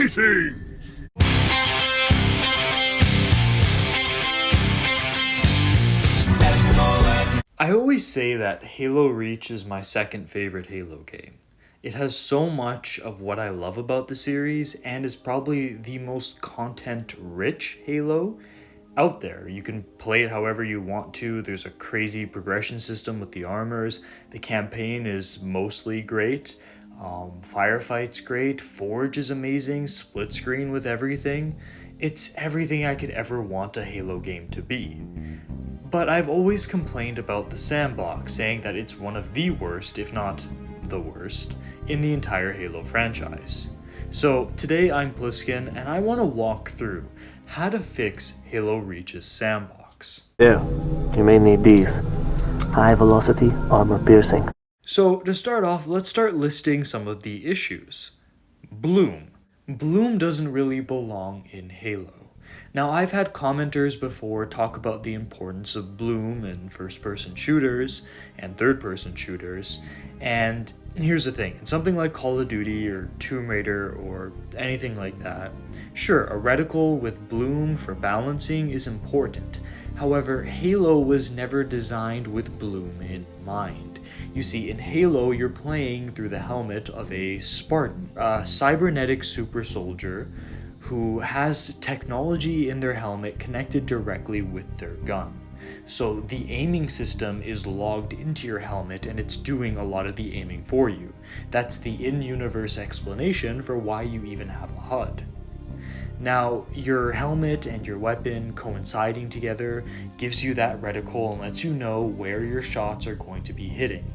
Greetings! I always say that Halo Reach is my second favorite Halo game. It has so much of what I love about the series and is probably the most content-rich Halo out there. You can play it however you want to. There's a crazy progression system with the armors. The campaign is mostly great. Firefight's great. Forge is amazing. Split screen with everything. It's everything I could ever want a Halo game to be. But I've always complained about the Sandbox, saying that it's one of the worst, if not the worst, in the entire Halo franchise. So today I'm Pliskin, and I want to walk through how to fix Halo Reach's Sandbox. There, you may need these. High velocity, armor piercing. So to start off, let's start listing some of the issues. Bloom. Bloom doesn't really belong in Halo. Now, I've had commenters before talk about the importance of Bloom in first-person shooters and third-person shooters, and here's the thing, in something like Call of Duty or Tomb Raider or anything like that, sure, a reticle with Bloom for balancing is important. However, Halo was never designed with Bloom in mind. You see, in Halo, you're playing through the helmet of a Spartan, a cybernetic super soldier who has technology in their helmet connected directly with their gun. So the aiming system is logged into your helmet and it's doing a lot of the aiming for you. That's the in-universe explanation for why you even have a HUD. Now, your helmet and your weapon coinciding together gives you that reticle and lets you know where your shots are going to be hitting.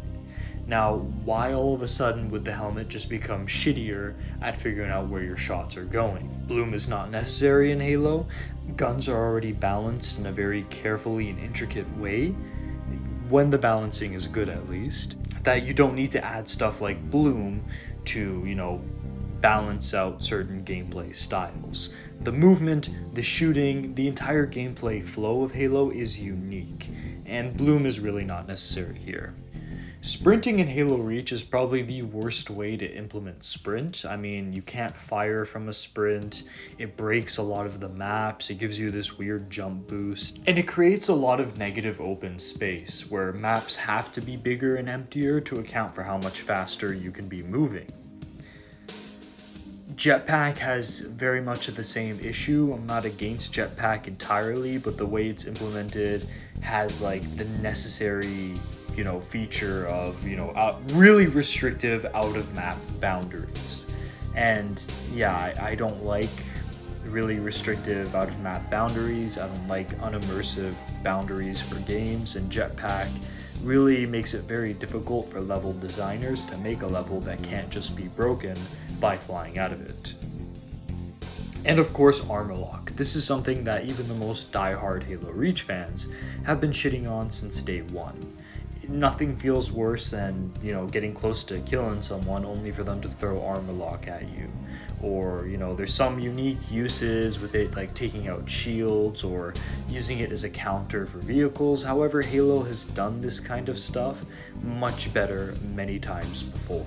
Now, why all of a sudden would the helmet just become shittier at figuring out where your shots are going? Bloom is not necessary in Halo. Guns are already balanced in a very carefully and intricate way, when the balancing is good at least, that you don't need to add stuff like Bloom to, balance out certain gameplay styles. The movement, the shooting, the entire gameplay flow of Halo is unique, and Bloom is really not necessary here. Sprinting in Halo Reach is probably the worst way to implement sprint. I mean, you can't fire from a sprint, it breaks a lot of the maps, it gives you this weird jump boost, and it creates a lot of negative open space where maps have to be bigger and emptier to account for how much faster you can be moving. Jetpack has very much of the same issue. I'm not against Jetpack entirely, but the way it's implemented has the necessary feature of, really restrictive out-of-map boundaries. And yeah, I don't like really restrictive out-of-map boundaries. I don't like unimmersive boundaries for games, and Jetpack really makes it very difficult for level designers to make a level that can't just be broken by flying out of it. And of course, armor lock. This is something that even the most die-hard Halo Reach fans have been shitting on since day one. Nothing feels worse than, getting close to killing someone only for them to throw armor lock at you. Or, there's some unique uses with it, like taking out shields or using it as a counter for vehicles. However, Halo has done this kind of stuff much better many times before.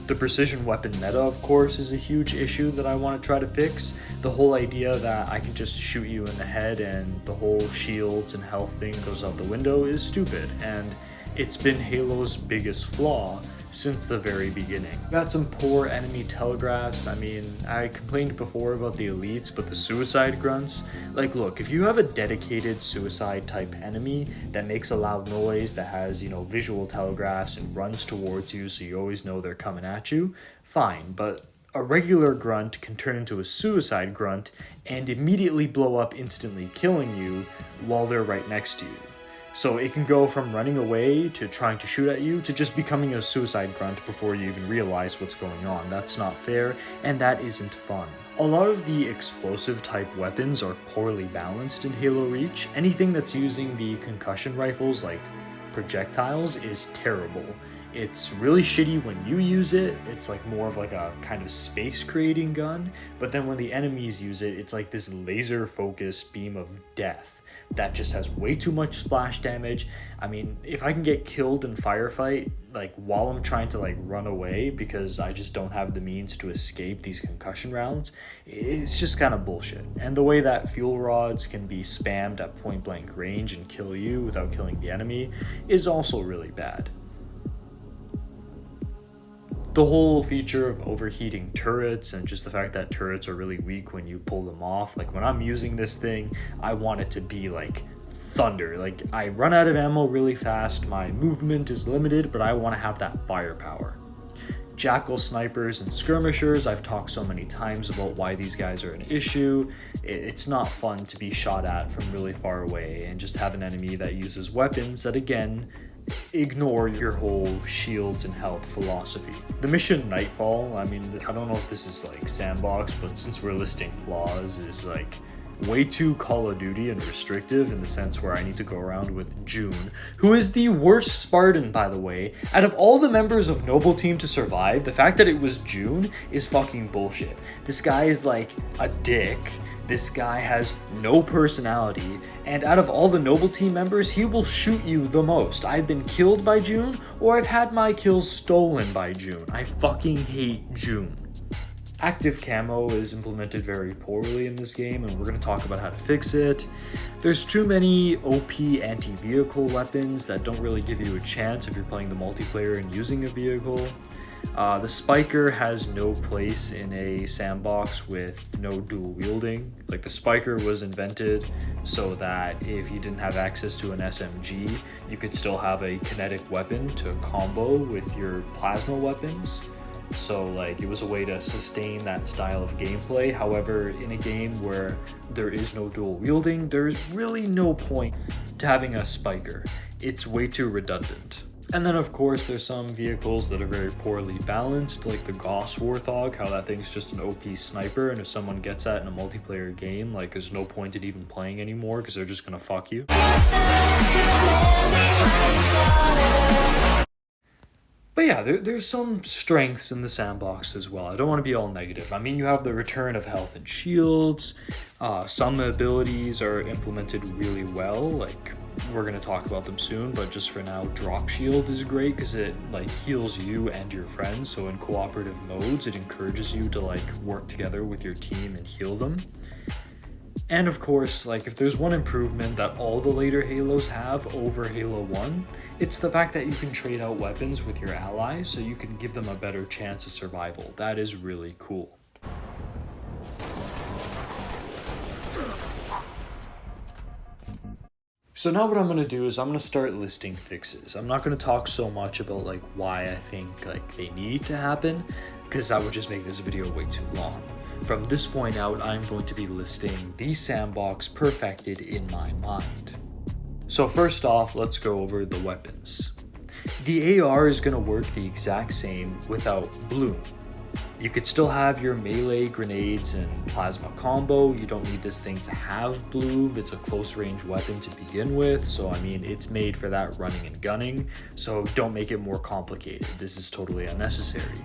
The precision weapon meta, of course, is a huge issue that I want to try to fix. The whole idea that I can just shoot you in the head and the whole shields and health thing goes out the window is stupid, and it's been Halo's biggest flaw since the very beginning. Got some poor enemy telegraphs. I mean, I complained before about the elites, but the suicide grunts, look, if you have a dedicated suicide type enemy that makes a loud noise, that has, visual telegraphs and runs towards you so you always know they're coming at you, fine, but a regular grunt can turn into a suicide grunt and immediately blow up, instantly killing you while they're right next to you. So it can go from running away to trying to shoot at you to just becoming a suicide grunt before you even realize what's going on. That's not fair, and that isn't fun. A lot of the explosive type weapons are poorly balanced in Halo Reach. Anything that's using the concussion rifles like projectiles is terrible. It's really shitty when you use it. It's like more of like a kind of space creating gun, but then when the enemies use it, it's like this laser focused beam of death that just has way too much splash damage. I mean, if I can get killed in firefight, like while I'm trying to like run away because I just don't have the means to escape these concussion rounds, it's just kind of bullshit. And the way that fuel rods can be spammed at point blank range and kill you without killing the enemy is also really bad. The whole feature of overheating turrets and just the fact that turrets are really weak when you pull them off, like when I'm using this thing, I want it to be like thunder. Like I run out of ammo really fast, my movement is limited, but I want to have that firepower. Jackal snipers and skirmishers, I've talked so many times about why these guys are an issue. It's not fun to be shot at from really far away and just have an enemy that uses weapons that again ignore your whole shields and health philosophy. The mission Nightfall, I mean, I don't know if this is like Sandbox, but since we're listing flaws, is like way too Call of Duty and restrictive in the sense where I need to go around with June, who is the worst Spartan, by the way. Out of all the members of Noble Team to survive, the fact that it was June is fucking bullshit. This guy is like a dick. This guy has no personality, and out of all the Noble Team members, he will shoot you the most. I've been killed by June, or I've had my kills stolen by June. I fucking hate June. Active camo is implemented very poorly in this game, and we're going to talk about how to fix it. There's too many OP anti-vehicle weapons that don't really give you a chance if you're playing the multiplayer and using a vehicle. The Spiker has no place in a sandbox with no dual wielding. Like the Spiker was invented so that if you didn't have access to an SMG, you could still have a kinetic weapon to combo with your plasma weapons. So like it was a way to sustain that style of gameplay. However, in a game where there is no dual wielding, there's really no point to having a Spiker. It's way too redundant. And then of course there's some vehicles that are very poorly balanced, like the Gauss Warthog, how that thing's just an OP sniper, and if someone gets that in a multiplayer game, like there's no point in even playing anymore because they're just gonna fuck you. But yeah, there's some strengths in the sandbox as well. I don't want to be all negative. I mean, you have the return of health and shields. Some abilities are implemented really well, like we're going to talk about them soon, but just for now, drop shield is great because it like heals you and your friends. So in cooperative modes, it encourages you to like work together with your team and heal them. And of course, like if there's one improvement that all the later Halos have over Halo 1, it's the fact that you can trade out weapons with your allies so you can give them a better chance of survival. That is really cool. So now what I'm going to do is I'm going to start listing fixes. I'm not going to talk so much about like why I think like they need to happen, because that would just make this video way too long. From this point out, I'm going to be listing the sandbox perfected in my mind. So first off, let's go over the weapons. The AR is going to work the exact same without bloom. You could still have your melee grenades and plasma combo. You don't need this thing to have bloom. It's a close range weapon to begin with, so I mean it's made for that running and gunning, so don't make it more complicated. This is totally unnecessary.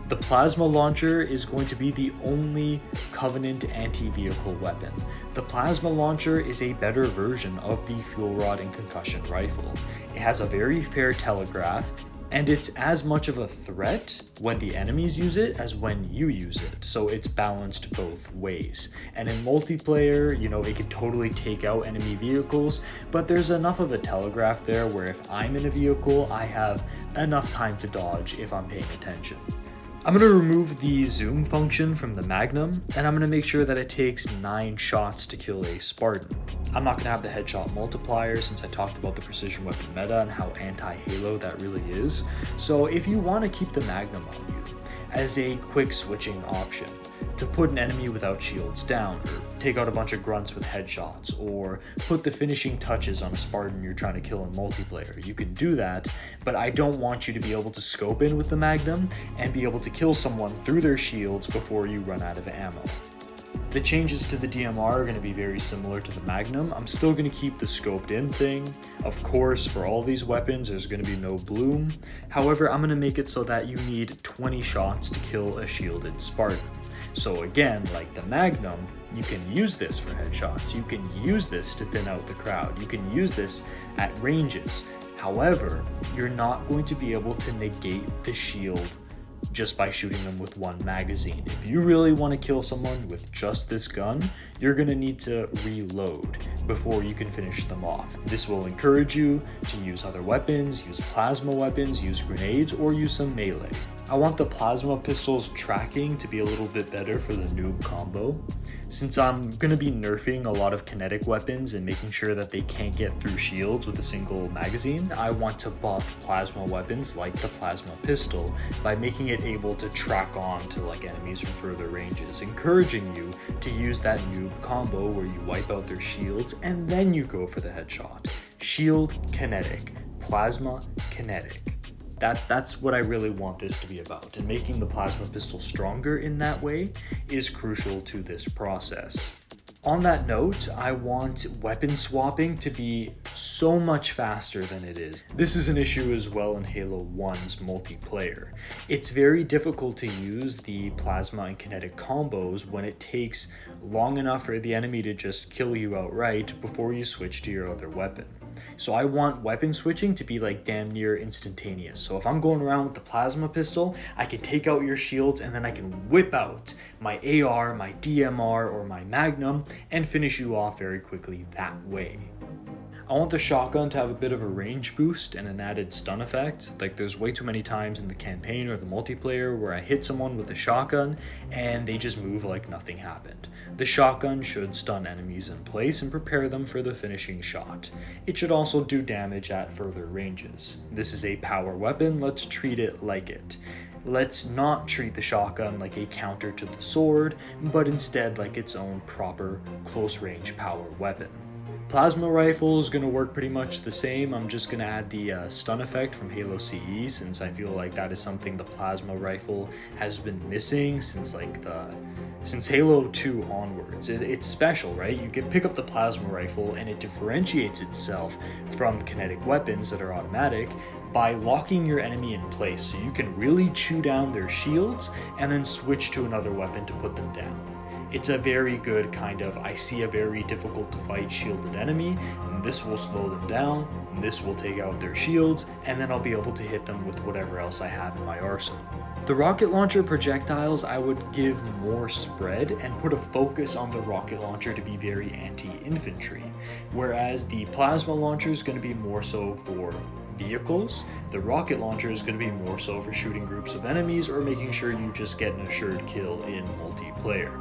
The plasma launcher is going to be the only Covenant anti-vehicle weapon. The plasma launcher is a better version of the fuel rod and concussion rifle. It has a very fair telegraph, and it's as much of a threat when the enemies use it as when you use it, so it's balanced both ways. And in multiplayer, you know, it can totally take out enemy vehicles, but there's enough of a telegraph there where if I'm in a vehicle, I have enough time to dodge if I'm paying attention. I'm going to remove the zoom function from the Magnum, and I'm going to make sure that it takes 9 shots to kill a Spartan. I'm not going to have the headshot multiplier since I talked about the precision weapon meta and how anti-Halo that really is. So if you want to keep the Magnum on you as a quick switching option to put an enemy without shields down, or take out a bunch of grunts with headshots, or put the finishing touches on a Spartan you're trying to kill in multiplayer, you can do that, but I don't want you to be able to scope in with the Magnum and be able to kill someone through their shields before you run out of ammo. The changes to the DMR are going to be very similar to the Magnum. I'm still going to keep the scoped in thing. Of course, for all these weapons, there's going to be no bloom. However, I'm going to make it so that you need 20 shots to kill a shielded Spartan. So again, like the Magnum, you can use this for headshots. You can use this to thin out the crowd. You can use this at ranges. However, you're not going to be able to negate the shield just by shooting them with one magazine. If you really want to kill someone with just this gun, you're going to need to reload before you can finish them off. This will encourage you to use other weapons, use plasma weapons, use grenades, or use some melee. I want the plasma pistol's tracking to be a little bit better for the noob combo. Since I'm going to be nerfing a lot of kinetic weapons and making sure that they can't get through shields with a single magazine, I want to buff plasma weapons like the plasma pistol by making it able to track on to like enemies from further ranges, encouraging you to use that noob combo where you wipe out their shields and then you go for the headshot. Shield kinetic, plasma kinetic. That's what I really want this to be about, and making the plasma pistol stronger in that way is crucial to this process. On that note, I want weapon swapping to be so much faster than it is. This is an issue as well in Halo 1's multiplayer. It's very difficult to use the plasma and kinetic combos when it takes long enough for the enemy to just kill you outright before you switch to your other weapon. So I want weapon switching to be like damn near instantaneous. So if I'm going around with the plasma pistol, I can take out your shields and then I can whip out my AR, my DMR, or my Magnum and finish you off very quickly that way. I want the shotgun to have a bit of a range boost and an added stun effect. Like there's way too many times in the campaign or the multiplayer where I hit someone with a shotgun and they just move like nothing happened. The shotgun should stun enemies in place and prepare them for the finishing shot. It should also do damage at further ranges. This is a power weapon, let's treat it like it. Let's not treat the shotgun like a counter to the sword, but instead like its own proper close range power weapon. Plasma rifle is going to work pretty much the same. I'm just going to add the stun effect from Halo CE, since I feel like that is something the plasma rifle has been missing since Halo 2 onwards. It's special, right? You can pick up the plasma rifle and it differentiates itself from kinetic weapons that are automatic by locking your enemy in place, so you can really chew down their shields and then switch to another weapon to put them down. It's a very good kind of, I see a very difficult to fight shielded enemy, and this will slow them down, and this will take out their shields, and then I'll be able to hit them with whatever else I have in my arsenal. The rocket launcher projectiles, I would give more spread and put a focus on the rocket launcher to be very anti-infantry, whereas the plasma launcher is going to be more so for vehicles. The rocket launcher is going to be more so for shooting groups of enemies or making sure you just get an assured kill in multiplayer.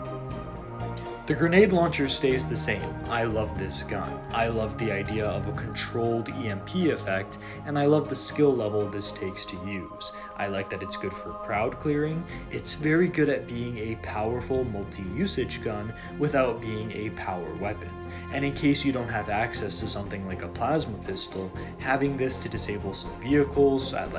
The grenade launcher stays the same. I love this gun. I love the idea of a controlled EMP effect, and I love the skill level this takes to use. I like that it's good for crowd clearing. It's very good at being a powerful multi-usage gun without being a power weapon. And in case you don't have access to something like a plasma pistol, having this to disable some vehicles at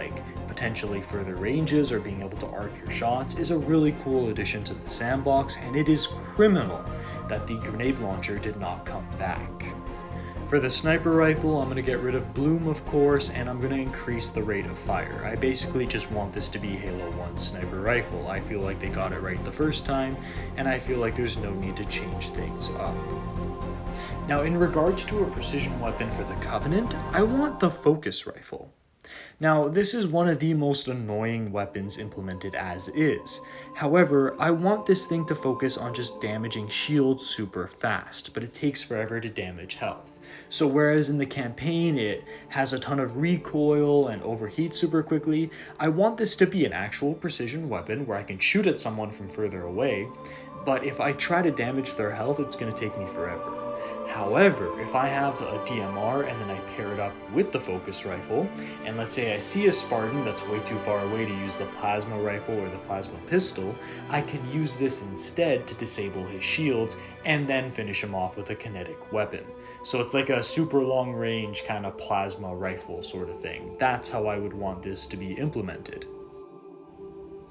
potentially further ranges or being able to arc your shots is a really cool addition to the sandbox, and it is criminal that the grenade launcher did not come back. For the sniper rifle, I'm going to get rid of bloom, of course, and I'm going to increase the rate of fire. I basically just want this to be Halo 1 sniper rifle. I feel like they got it right the first time, and I feel like there's no need to change things up. Now, in regards to a precision weapon for the Covenant, I want the focus rifle. Now, this is one of the most annoying weapons implemented as is. However, I want this thing to focus on just damaging shields super fast, but it takes forever to damage health. So whereas in the campaign it has a ton of recoil and overheats super quickly, I want this to be an actual precision weapon where I can shoot at someone from further away, but if I try to damage their health, it's going to take me forever. However, if I have a DMR and then I pair it up with the focus rifle, and let's say I see a Spartan that's way too far away to use the plasma rifle or the plasma pistol, I can use this instead to disable his shields and then finish him off with a kinetic weapon. So it's like a super long range kind of plasma rifle sort of thing. That's how I would want this to be implemented.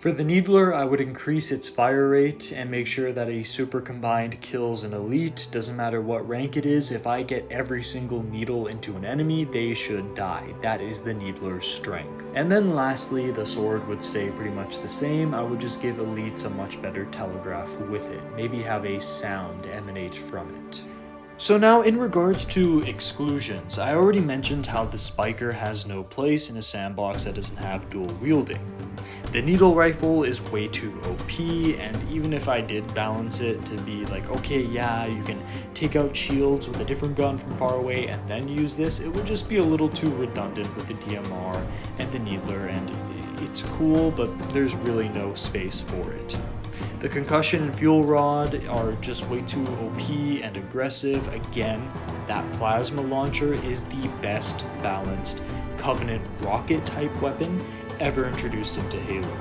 For the Needler, I would increase its fire rate and make sure that a super combined kills an elite. Doesn't matter what rank it is, if I get every single needle into an enemy, they should die. That is the Needler's strength. And then lastly, the sword would stay pretty much the same. I would just give elites a much better telegraph with it. Maybe have a sound emanate from it. So now in regards to exclusions, I already mentioned how the Spiker has no place in a sandbox that doesn't have dual wielding. The needle rifle is way too OP, and even if I did balance it to be like, okay, yeah, you can take out shields with a different gun from far away and then use this, it would just be a little too redundant with the DMR and the Needler, and it's cool, but there's really no space for it. The Concussion and Fuel Rod are just way too OP and aggressive. Again, that plasma launcher is the best balanced Covenant rocket type weapon ever introduced into Halo.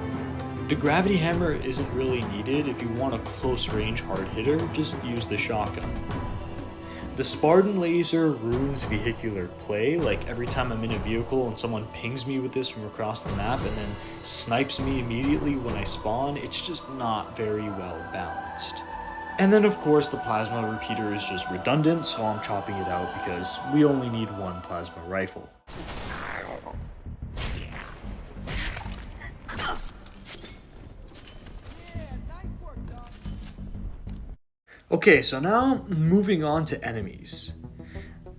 The Gravity Hammer isn't really needed. If you want a close range hard hitter, just use the shotgun. The Spartan laser ruins vehicular play. Like every time I'm in a vehicle and someone pings me with this from across the map and then snipes me immediately when I spawn, it's just not very well balanced. And then of course the plasma repeater is just redundant, so I'm chopping it out because we only need one plasma rifle. Okay, so now moving on to enemies.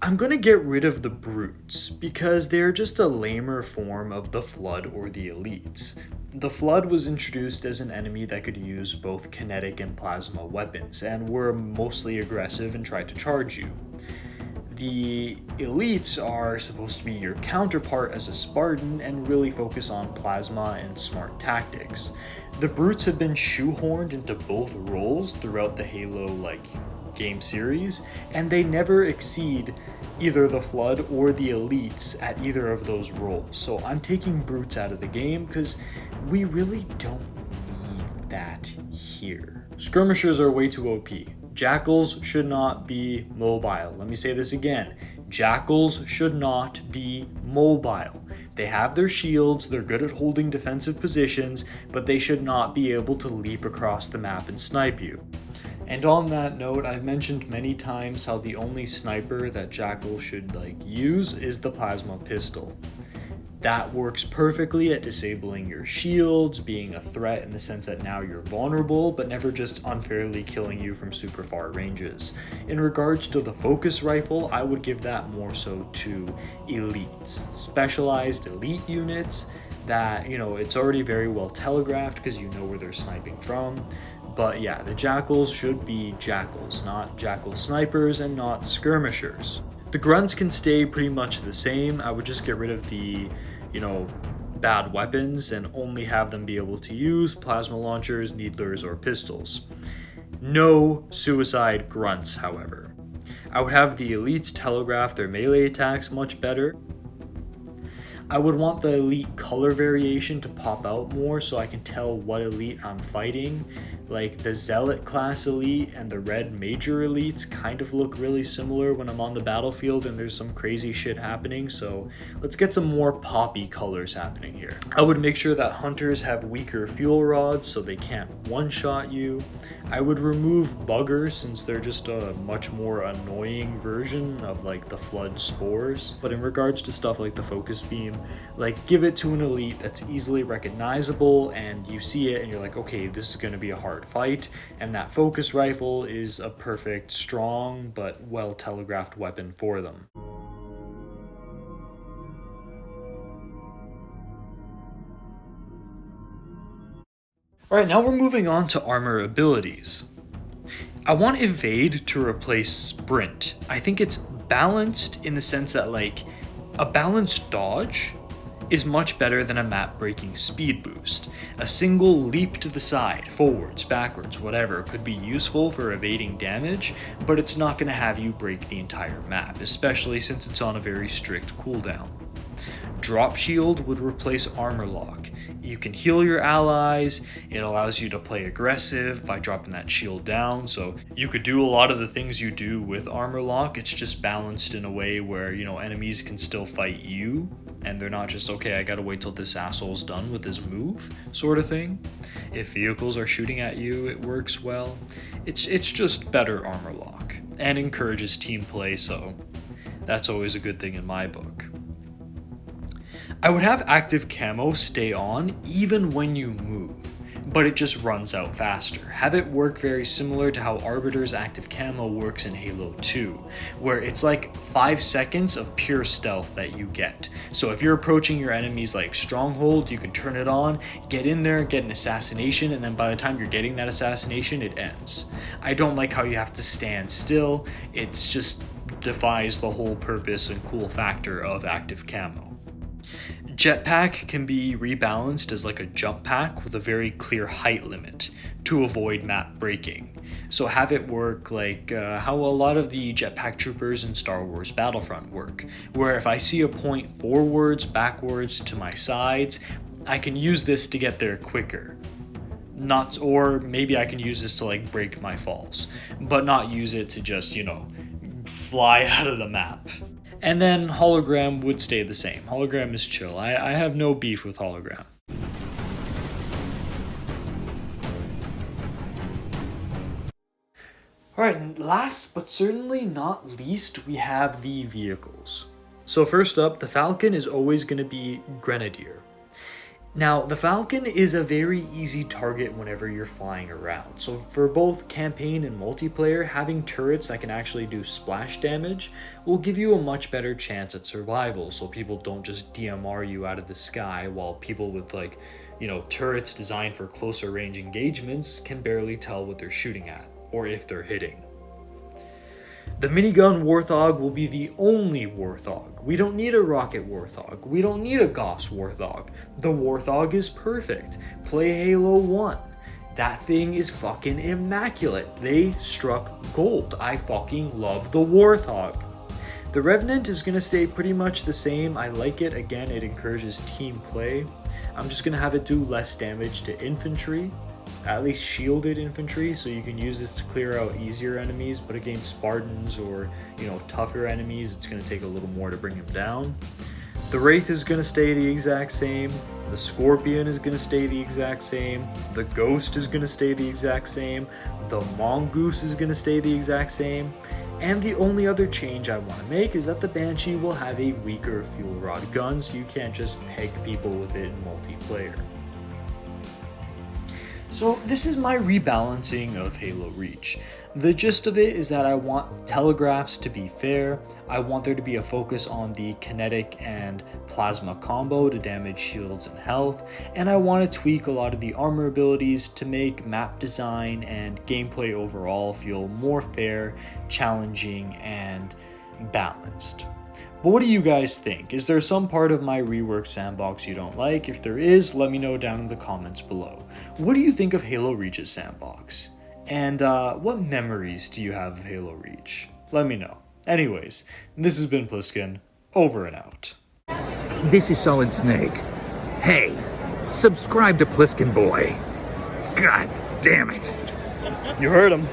I'm gonna get rid of the brutes because they're just a lamer form of the Flood or the elites. The Flood was introduced as an enemy that could use both kinetic and plasma weapons and were mostly aggressive and tried to charge you. The elites are supposed to be your counterpart as a Spartan and really focus on plasma and smart tactics. The brutes have been shoehorned into both roles throughout the Halo game series, and they never exceed either the Flood or the elites at either of those roles. So I'm taking brutes out of the game because we really don't need that here. Skirmishers are way too OP. Jackals should not be mobile. Let me say this again. Jackals should not be mobile. They have their shields, they're good at holding defensive positions, but they should not be able to leap across the map and snipe you. And on that note, I've mentioned many times how the only sniper that Jackal should use is the plasma pistol. That works perfectly at disabling your shields, being a threat in the sense that now you're vulnerable, but never just unfairly killing you from super far ranges. In regards to the focus rifle, I would give that more so to elites. Specialized elite units that, it's already very well telegraphed because you know where they're sniping from. But yeah, the Jackals should be Jackals, not Jackal snipers and not skirmishers. The grunts can stay pretty much the same. I would just get rid of the, bad weapons and only have them be able to use plasma launchers, needlers, or pistols. No suicide grunts, however. I would have the elites telegraph their melee attacks much better. I would want the elite color variation to pop out more so I can tell what elite I'm fighting. Like the Zealot class elite and the red major elites kind of look really similar when I'm on the battlefield and there's some crazy shit happening, so let's get some more poppy colors happening here. I would make sure that hunters have weaker fuel rods so they can't one-shot you. I would remove buggers since they're just a much more annoying version of the Flood spores. But in regards to stuff like the focus beam, give it to an elite that's easily recognizable and you see it and you're like, okay, this is going to be a hard fight, and that focus rifle is a perfect, strong, but well telegraphed weapon for them. Alright, now we're moving on to armor abilities. I want Evade to replace Sprint. I think it's balanced in the sense that a balanced dodge is much better than a map-breaking speed boost. A single leap to the side, forwards, backwards, whatever, could be useful for evading damage, but it's not going to have you break the entire map, especially since it's on a very strict cooldown. Drop Shield would replace Armor Lock. You can heal your allies, it allows you to play aggressive by dropping that shield down, so you could do a lot of the things you do with Armor Lock, it's just balanced in a way where, enemies can still fight you and they're not just, okay, I gotta wait till this asshole's done with his move, sort of thing. If vehicles are shooting at you, it works well. It's just better armor lock, and encourages team play, so that's always a good thing in my book. I would have active camo stay on even when you move, but it just runs out faster. Have it work very similar to how Arbiter's active camo works in Halo 2, where it's like 5 seconds of pure stealth that you get. So if you're approaching your enemy's like stronghold, you can turn it on, get in there, get an assassination, and then by the time you're getting that assassination, it ends. I don't like how you have to stand still. It's just defies the whole purpose and cool factor of active camo. Jetpack can be rebalanced as like a jump pack with a very clear height limit to avoid map breaking. So have it work like how a lot of the jetpack troopers in Star Wars Battlefront work, where if I see a point forwards, backwards, to my sides, I can use this to get there quicker. Or maybe I can use this to like break my falls, but not use it to just, fly out of the map. And then hologram would stay the same. Hologram is chill. I have no beef with hologram. Alright, and last but certainly not least, we have the vehicles. So first up, the Falcon is always going to be Grenadier. Now, the Falcon is a very easy target whenever you're flying around. So for both campaign and multiplayer, having turrets that can actually do splash damage will give you a much better chance at survival, so people don't just DMR you out of the sky, while people with turrets designed for closer range engagements can barely tell what they're shooting at, or if they're hitting. The minigun Warthog will be the only Warthog. We don't need a rocket Warthog. We don't need a Gauss Warthog. The Warthog is perfect. Play Halo 1. That thing is fucking immaculate. They struck gold. I fucking love the Warthog. The Revenant is going to stay pretty much the same. I like it. Again, it encourages team play. I'm just going to have it do less damage to infantry. At least shielded infantry, so you can use this to clear out easier enemies, but against Spartans or tougher enemies, it's going to take a little more to bring them down. The Wraith is going to stay the exact same. The Scorpion is going to stay the exact same. The Ghost is going to stay the exact same. The Mongoose is going to stay the exact same. And the only other change I want to make is that the Banshee will have a weaker fuel rod gun, so you can't just peg people with it in multiplayer. So this is my rebalancing of Halo Reach. The gist of it is that I want telegraphs to be fair, I want there to be a focus on the kinetic and plasma combo to damage shields and health, and I want to tweak a lot of the armor abilities to make map design and gameplay overall feel more fair, challenging, and balanced. But what do you guys think? Is there some part of my reworked Sandbox you don't like? If there is, let me know down in the comments below. What do you think of Halo Reach's Sandbox? And what memories do you have of Halo Reach? Let me know. Anyways, this has been Pliskin, over and out. This is Solid Snake. Hey, subscribe to Pliskin Boy. God damn it. You heard him.